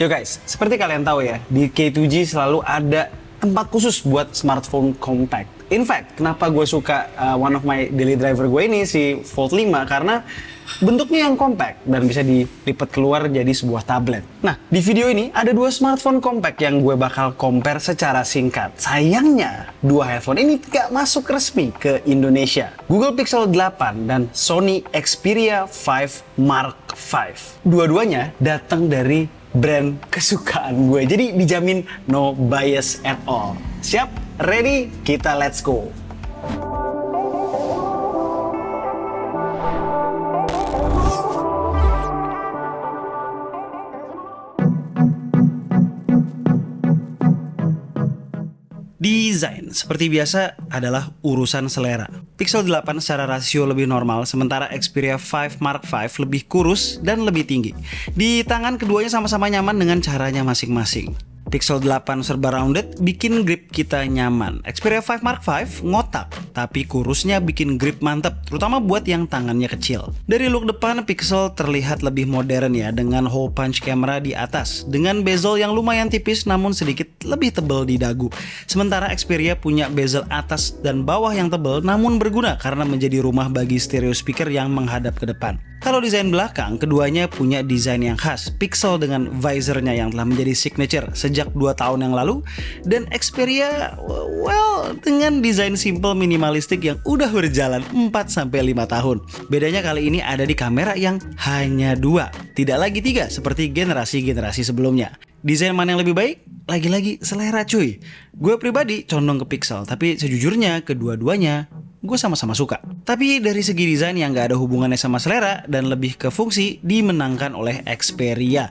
Yo guys, seperti kalian tahu ya, di K2G selalu ada tempat khusus buat smartphone compact. In fact, kenapa gue suka one of my daily driver gue ini, si Fold 5, karena bentuknya yang compact dan bisa dilipat keluar jadi sebuah tablet. Nah, di video ini ada dua smartphone compact yang gue bakal compare secara singkat. Sayangnya, dua headphone ini gak masuk resmi ke Indonesia. Google Pixel 8 dan Sony Xperia 5 Mark V. Dua-duanya datang dari brand kesukaan gue, jadi dijamin no bias at all. Siap? Ready? Kita let's go. Desain, seperti biasa, adalah urusan selera. Pixel 8 secara rasio lebih normal, sementara Xperia 5 Mark V lebih kurus dan lebih tinggi. Di tangan keduanya sama-sama nyaman dengan caranya masing-masing. Pixel 8 serba rounded bikin grip kita nyaman. Xperia 5 Mark V ngotak, tapi kurusnya bikin grip mantep, terutama buat yang tangannya kecil. Dari look depan, Pixel terlihat lebih modern ya, dengan hole punch camera di atas, dengan bezel yang lumayan tipis namun sedikit lebih tebal di dagu. Sementara Xperia punya bezel atas dan bawah yang tebal namun berguna karena menjadi rumah bagi stereo speaker yang menghadap ke depan. Kalau desain belakang, keduanya punya desain yang khas. Pixel dengan visornya yang telah menjadi signature sejak 2 tahun yang lalu, dan Xperia, well, dengan desain simple minimalistik yang udah berjalan 4-5 tahun. Bedanya kali ini ada di kamera yang hanya 2, tidak lagi 3 seperti generasi-generasi sebelumnya. Desain mana yang lebih baik? Lagi-lagi selera cuy. Gue pribadi condong ke Pixel, tapi sejujurnya kedua-duanya gue sama-sama suka. Tapi dari segi desain yang gak ada hubungannya sama selera dan lebih ke fungsi, dimenangkan oleh Xperia.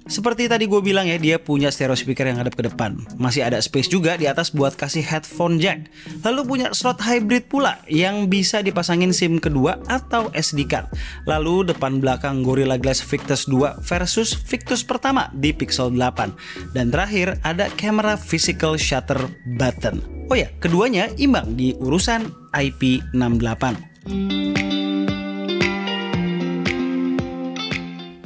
Seperti tadi gue bilang ya, dia punya stereo speaker yang hadap ke depan. Masih ada space juga di atas buat kasih headphone jack. Lalu punya slot hybrid pula yang bisa dipasangin SIM kedua atau SD card. Lalu depan belakang Gorilla Glass Victus 2 versus Victus pertama di Pixel 8. Dan terakhir ada camera physical shutter button. Oh ya, keduanya imbang di urusan IP68.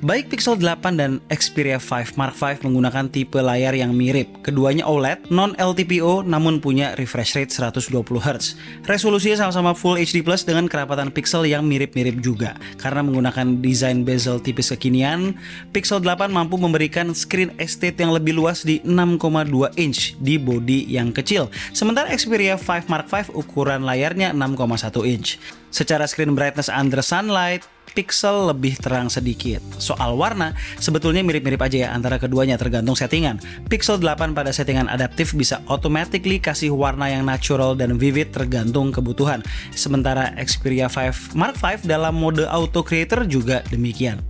Baik Pixel 8 dan Xperia 5 Mark V menggunakan tipe layar yang mirip. Keduanya OLED, non-LTPO namun punya refresh rate 120Hz. Resolusinya sama-sama Full HD Plus dengan kerapatan pixel yang mirip-mirip juga. Karena menggunakan desain bezel tipis kekinian, Pixel 8 mampu memberikan screen estate yang lebih luas di 6,2 inch di bodi yang kecil. Sementara Xperia 5 Mark V ukuran layarnya 6,1 inch. Secara screen brightness under sunlight, Pixel lebih terang sedikit. Soal warna, sebetulnya mirip-mirip aja ya antara keduanya tergantung settingan. Pixel 8 pada settingan adaptif bisa automatically kasih warna yang natural dan vivid tergantung kebutuhan. Sementara Xperia 5 Mark V dalam mode auto creator juga demikian.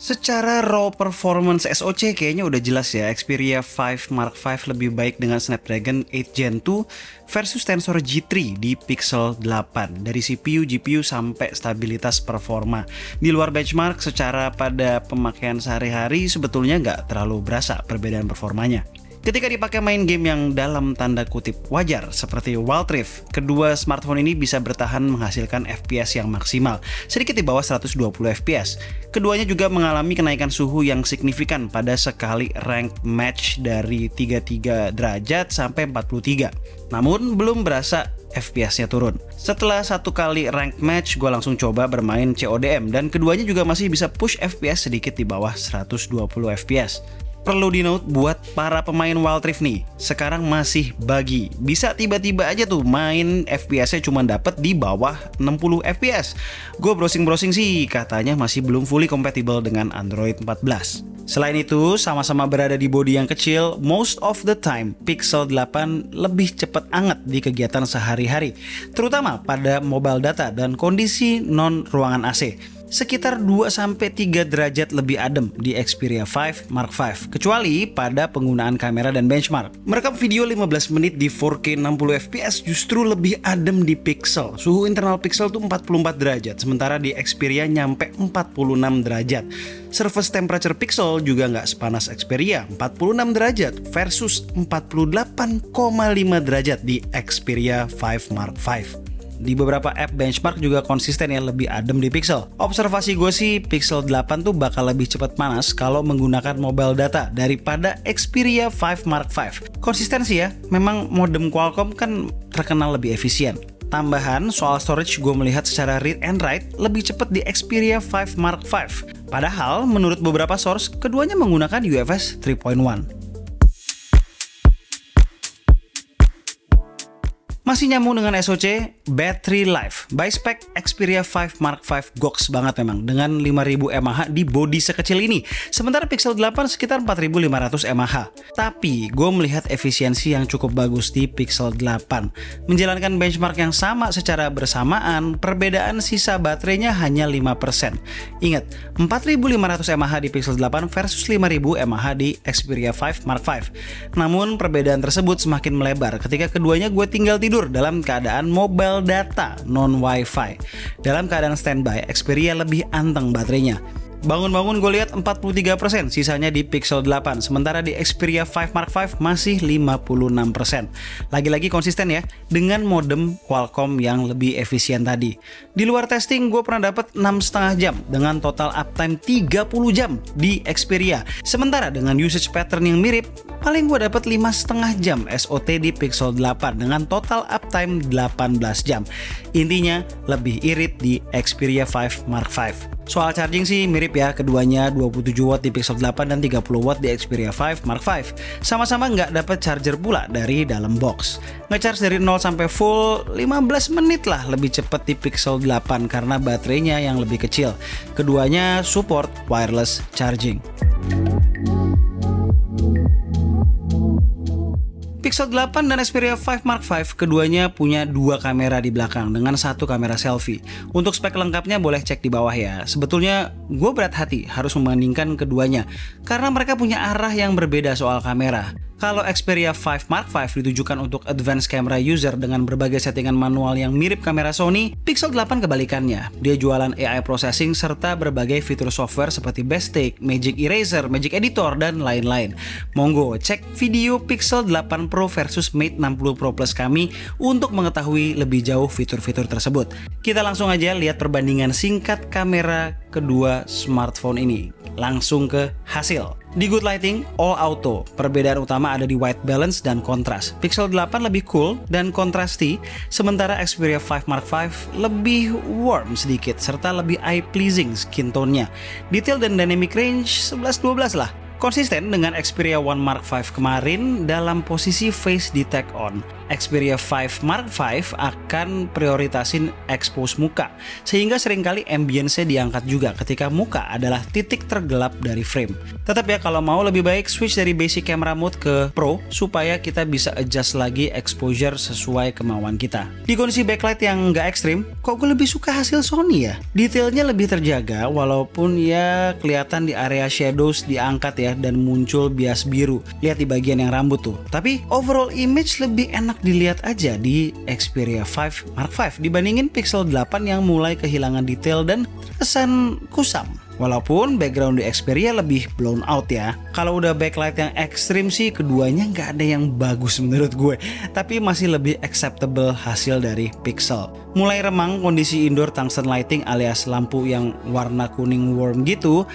Secara raw performance SoC kayaknya udah jelas ya, Xperia 5 Mark V lebih baik dengan Snapdragon 8 Gen 2 versus Tensor G3 di Pixel 8. Dari CPU, GPU sampai stabilitas performa. Di luar benchmark, secara pada pemakaian sehari-hari sebetulnya nggak terlalu berasa perbedaan performanya. Ketika dipakai main game yang dalam tanda kutip wajar seperti Wild Rift, kedua smartphone ini bisa bertahan menghasilkan FPS yang maksimal, sedikit di bawah 120 FPS. Keduanya juga mengalami kenaikan suhu yang signifikan pada sekali rank match dari 33 derajat sampai 43. Namun belum berasa FPS-nya turun. Setelah satu kali rank match, gue langsung coba bermain CODM dan keduanya juga masih bisa push FPS sedikit di bawah 120 FPS. Perlu di-note buat para pemain Wild Rift nih, sekarang masih buggy. Bisa tiba-tiba aja tuh main FPS-nya cuma dapet di bawah 60 FPS. Gue browsing-browsing sih, katanya masih belum fully compatible dengan Android 14. Selain itu, sama-sama berada di bodi yang kecil, most of the time Pixel 8 lebih cepat anget di kegiatan sehari-hari, terutama pada mobile data dan kondisi non-ruangan AC. Sekitar 2-3 derajat lebih adem di Xperia 5 Mark V, kecuali pada penggunaan kamera dan benchmark. Merekam video 15 menit di 4K 60 fps justru lebih adem di Pixel. Suhu internal Pixel tuh 44 derajat, sementara di Xperia nyampe 46 derajat. Surface temperature Pixel juga nggak sepanas Xperia, 46 derajat versus 48,5 derajat di Xperia 5 Mark V. Di beberapa app benchmark juga konsisten ya, lebih adem di Pixel. Observasi gue sih Pixel 8 tuh bakal lebih cepat panas kalau menggunakan mobile data daripada Xperia 5 Mark V. Konsistensi ya, memang modem Qualcomm kan terkenal lebih efisien. Tambahan, soal storage gue melihat secara read and write lebih cepat di Xperia 5 Mark V. Padahal menurut beberapa source, keduanya menggunakan UFS 3.1. Masih nyambung dengan SoC, battery life. By spec, Xperia 5 Mark V goks banget memang dengan 5000 mAh di bodi sekecil ini. Sementara Pixel 8 sekitar 4500 mAh. Tapi gue melihat efisiensi yang cukup bagus di Pixel 8. Menjalankan benchmark yang sama secara bersamaan, perbedaan sisa baterainya hanya 5%. Ingat, 4500 mAh di Pixel 8 versus 5000 mAh di Xperia 5 Mark V. Namun perbedaan tersebut semakin melebar ketika keduanya gue tinggal tidur dalam keadaan mobile data non-Wi-Fi. Dalam keadaan standby, Xperia lebih anteng baterainya. Bangun-bangun gue lihat 43%, sisanya di Pixel 8. Sementara di Xperia 5 Mark V masih 56%. Lagi-lagi konsisten ya, dengan modem Qualcomm yang lebih efisien tadi. Di luar testing, gue pernah dapat 6,5 jam dengan total uptime 30 jam di Xperia. Sementara dengan usage pattern yang mirip, paling gue dapat 5,5 jam SOT di Pixel 8 dengan total uptime 18 jam. Intinya, lebih irit di Xperia 5 Mark V. Soal charging sih mirip ya, keduanya 27 watt di Pixel 8 dan 30 watt di Xperia 5 Mark V. Sama-sama nggak dapat charger pula dari dalam box. Ngecharge dari 0 sampai full 15 menit lah lebih cepat di Pixel 8 karena baterainya yang lebih kecil. Keduanya support wireless charging. Pixel 8 dan Xperia 5 Mark V keduanya punya dua kamera di belakang dengan satu kamera selfie. Untuk spek lengkapnya boleh cek di bawah ya. Sebetulnya gue berat hati harus membandingkan keduanya karena mereka punya arah yang berbeda soal kamera. Kalau Xperia 5 Mark V ditujukan untuk advanced camera user dengan berbagai settingan manual yang mirip kamera Sony, Pixel 8 kebalikannya. Dia jualan AI processing serta berbagai fitur software seperti Best Take, Magic Eraser, Magic Editor, dan lain-lain. Monggo cek video Pixel 8 Pro versus Mate 60 Pro Plus kami untuk mengetahui lebih jauh fitur-fitur tersebut. Kita langsung aja lihat perbandingan singkat kamera kedua smartphone ini. Langsung ke hasil. Di Good Lighting, All Auto, perbedaan utama ada di white balance dan kontras. Pixel 8 lebih cool dan kontrasti, sementara Xperia 5 Mark V lebih warm sedikit, serta lebih eye-pleasing skin tone-nya. Detail dan dynamic range 11-12 lah. Konsisten dengan Xperia 1 Mark V kemarin dalam posisi face detect on. Xperia 5 Mark V akan prioritasin expose muka, sehingga seringkali ambience-nya diangkat juga ketika muka adalah titik tergelap dari frame. Tetap ya, kalau mau lebih baik switch dari basic camera mode ke Pro supaya kita bisa adjust lagi exposure sesuai kemauan kita. Di kondisi backlight yang nggak ekstrim, kok gue lebih suka hasil Sony ya? Detailnya lebih terjaga walaupun ya kelihatan di area shadows diangkat ya dan muncul bias biru. Lihat di bagian yang rambut tuh. Tapi overall image lebih enak dilihat aja di Xperia 5 Mark V dibandingin Pixel 8 yang mulai kehilangan detail dan kesan kusam. Walaupun background di Xperia lebih blown out ya. Kalau udah backlight yang ekstrim sih keduanya nggak ada yang bagus menurut gue. Tapi masih lebih acceptable hasil dari Pixel. Mulai remang kondisi indoor tungsten lighting alias lampu yang warna kuning warm gitu.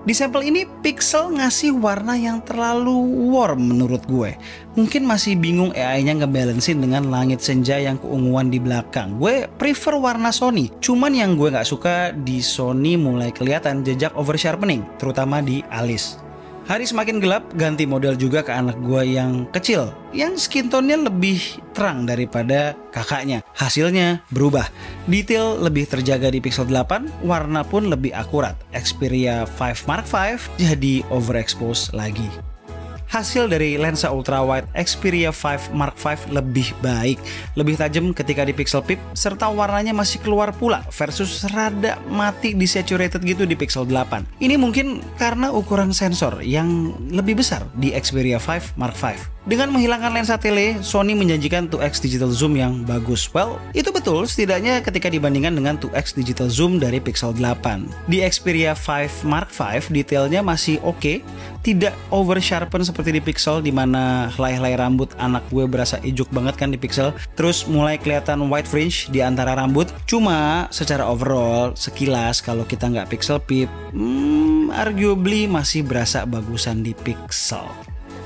Di sampel ini Pixel ngasih warna yang terlalu warm menurut gue. Mungkin masih bingung AI-nya ngebalancein dengan langit senja yang keunguan di belakang. Gue prefer warna Sony. Cuman yang gue gak suka di Sony mulai kelihatan jejak oversharpening, terutama di alis. Hari semakin gelap, ganti model juga ke anak gue yang kecil, yang skin tone-nya lebih terang daripada kakaknya. Hasilnya berubah. Detail lebih terjaga di Pixel 8, warna pun lebih akurat. Xperia 5 Mark V jadi overexpose lagi. Hasil dari lensa ultrawide Xperia 5 Mark V lebih baik, lebih tajam ketika di Pixel Pip, serta warnanya masih keluar pula versus rada mati desaturated gitu di Pixel 8. Ini mungkin karena ukuran sensor yang lebih besar di Xperia 5 Mark V. Dengan menghilangkan lensa tele, Sony menjanjikan 2x digital zoom yang bagus. Well, itu betul setidaknya ketika dibandingkan dengan 2x digital zoom dari Pixel 8. Di Xperia 5 Mark V, detailnya masih oke, tidak over sharpen seperti di Pixel, dimana helai-helai rambut anak gue berasa ijuk banget kan di Pixel. Terus mulai kelihatan white fringe di antara rambut. Cuma secara overall, sekilas kalau kita nggak Pixel Peep, arguably masih berasa bagusan di Pixel.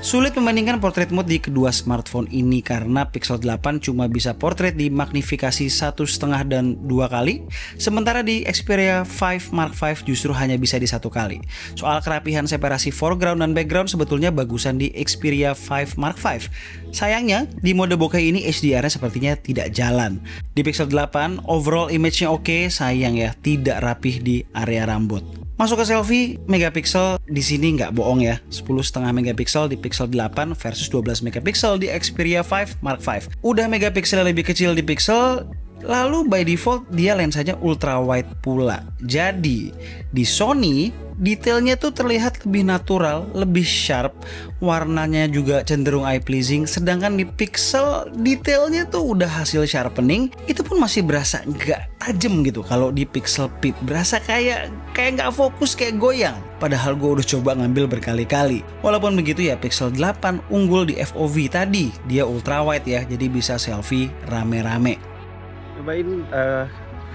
Sulit membandingkan portrait mode di kedua smartphone ini karena Pixel 8 cuma bisa portrait di magnifikasi 1,5 dan 2 kali, sementara di Xperia 5 Mark V justru hanya bisa di 1 kali. Soal kerapihan separasi foreground dan background sebetulnya bagusan di Xperia 5 Mark V. Sayangnya di mode bokeh ini HDR-nya sepertinya tidak jalan. Di Pixel 8 overall image-nya oke, sayang ya tidak rapih di area rambut. Masuk ke selfie, megapiksel di sini nggak bohong ya, 10,5 megapiksel di Pixel 8 versus 12 megapiksel di Xperia 5 Mark V. Udah megapikselnya lebih kecil di Pixel, lalu by default dia lensanya ultra wide pula. Jadi di Sony detailnya tuh terlihat lebih natural, lebih sharp, warnanya juga cenderung eye pleasing. Sedangkan di Pixel detailnya tuh udah hasil sharpening, itu pun masih berasa nggak tajam gitu. Kalau di Pixel Peep berasa kayak nggak fokus, kayak goyang. Padahal gue udah coba ngambil berkali-kali. Walaupun begitu ya Pixel 8 unggul di FOV tadi, dia ultra wide ya, jadi bisa selfie rame-rame. Cobain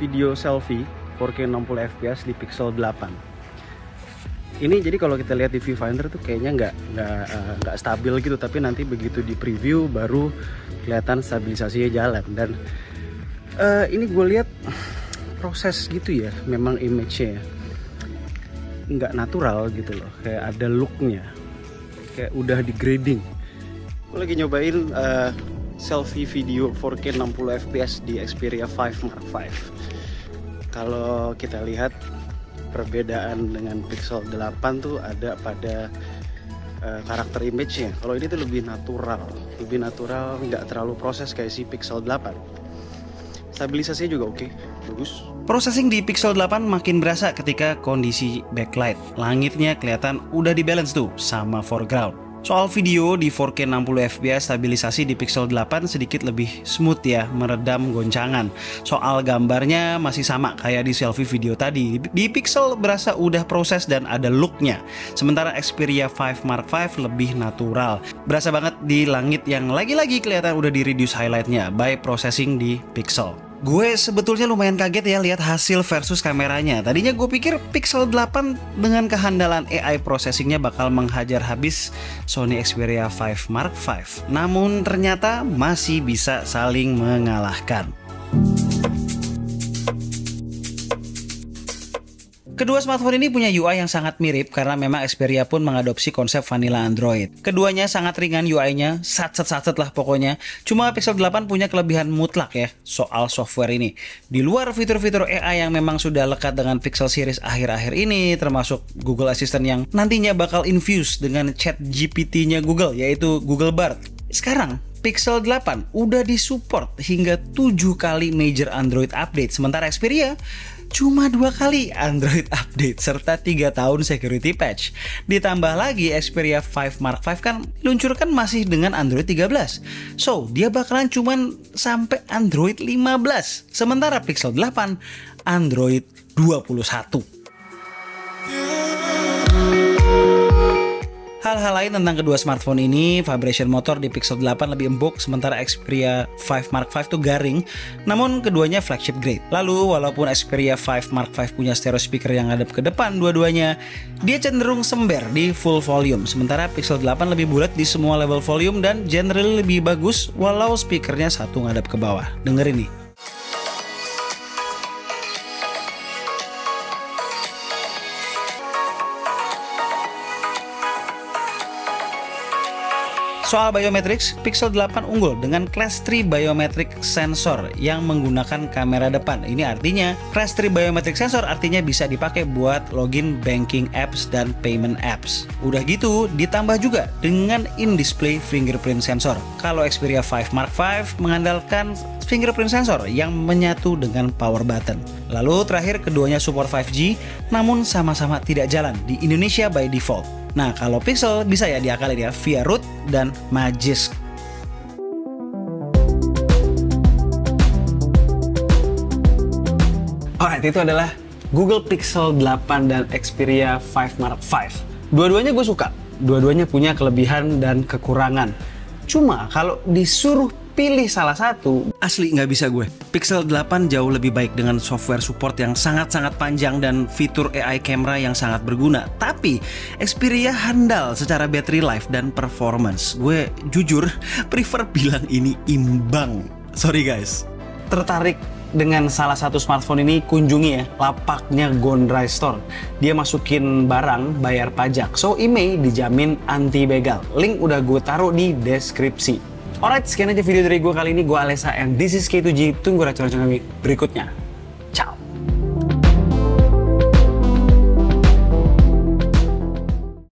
video selfie 4K 60 fps di Pixel 8. Ini jadi kalau kita lihat di viewfinder tuh kayaknya nggak stabil gitu, tapi nanti begitu di preview baru kelihatan stabilisasinya jalan. Dan ini gue lihat proses gitu ya, memang image-nya nggak natural gitu loh, kayak ada look-nya, kayak udah di grading. Gue lagi nyobain selfie video 4K 60 fps di Xperia 5 Mark V. Kalau kita lihat perbedaan dengan Pixel 8 tuh ada pada karakter image-nya. Kalau ini tuh lebih natural, nggak terlalu proses kayak si Pixel 8. Stabilisasinya juga oke, bagus. Processing di Pixel 8 makin berasa ketika kondisi backlight. Langitnya kelihatan udah di balance tuh sama foreground. Soal video di 4K 60 fps, stabilisasi di Pixel 8 sedikit lebih smooth ya, meredam goncangan. Soal gambarnya masih sama kayak di selfie video tadi. Di Pixel berasa udah proses dan ada looknya. Sementara Xperia 5 Mark V lebih natural. Berasa banget di langit yang lagi-lagi kelihatan udah di reduce highlightnya by processing di Pixel. Gue sebetulnya lumayan kaget ya lihat hasil versus kameranya. Tadinya gue pikir Pixel 8 dengan kehandalan AI processingnya bakal menghajar habis Sony Xperia 5 Mark V. Namun ternyata masih bisa saling mengalahkan. Kedua smartphone ini punya UI yang sangat mirip karena memang Xperia pun mengadopsi konsep vanilla Android. Keduanya sangat ringan UI-nya, satset lah pokoknya. Cuma Pixel 8 punya kelebihan mutlak ya soal software ini. Di luar fitur-fitur AI yang memang sudah lekat dengan Pixel series akhir-akhir ini, termasuk Google Assistant yang nantinya bakal infuse dengan chat GPT-nya Google, yaitu Google Bard. Sekarang Pixel 8 udah disupport hingga 7 kali major Android update, sementara Xperia cuma 2 kali Android update serta 3 tahun security patch. Ditambah lagi Xperia 5 Mark V kan luncurkan masih dengan Android 13. So, dia bakalan cuman sampai Android 15. Sementara Pixel 8 Android 21. Hal-hal lain tentang kedua smartphone ini, vibration motor di Pixel 8 lebih empuk, sementara Xperia 5 Mark V tuh garing, namun keduanya flagship grade. Lalu, walaupun Xperia 5 Mark V punya stereo speaker yang ngadep ke depan dua-duanya, dia cenderung sember di full volume, sementara Pixel 8 lebih bulat di semua level volume dan generally lebih bagus walau speakernya satu ngadep ke bawah. Dengerin nih. Soal biometrics, Pixel 8 unggul dengan Class 3 Biometric Sensor yang menggunakan kamera depan. Ini artinya Class 3 Biometric Sensor artinya bisa dipakai buat login banking apps dan payment apps. Udah gitu, ditambah juga dengan in-display fingerprint sensor. Kalau Xperia 5 Mark V mengandalkan fingerprint sensor yang menyatu dengan power button. Lalu terakhir keduanya support 5G, namun sama-sama tidak jalan di Indonesia by default. Nah, kalau Pixel bisa ya diakalin ya via root dan Magisk. Alright, itu adalah Google Pixel 8 dan Xperia 5 Mark V. Dua-duanya gue suka. Dua-duanya punya kelebihan dan kekurangan. Cuma kalau disuruh pilih salah satu, asli nggak bisa gue. Pixel 8 jauh lebih baik dengan software support yang sangat-sangat panjang dan fitur AI camera yang sangat berguna. Tapi Xperia handal secara battery life dan performance. Gue jujur prefer bilang ini imbang. Sorry guys. Tertarik dengan salah satu smartphone ini, kunjungi ya lapaknya Gondry Store. Dia masukin barang bayar pajak, so IMEI dijamin anti begal. Link udah gue taruh di deskripsi. Alright, sekian aja video dari gue kali ini. Gue Alessa and this is K2G. Tunggu racun-racun kami berikutnya. Ciao.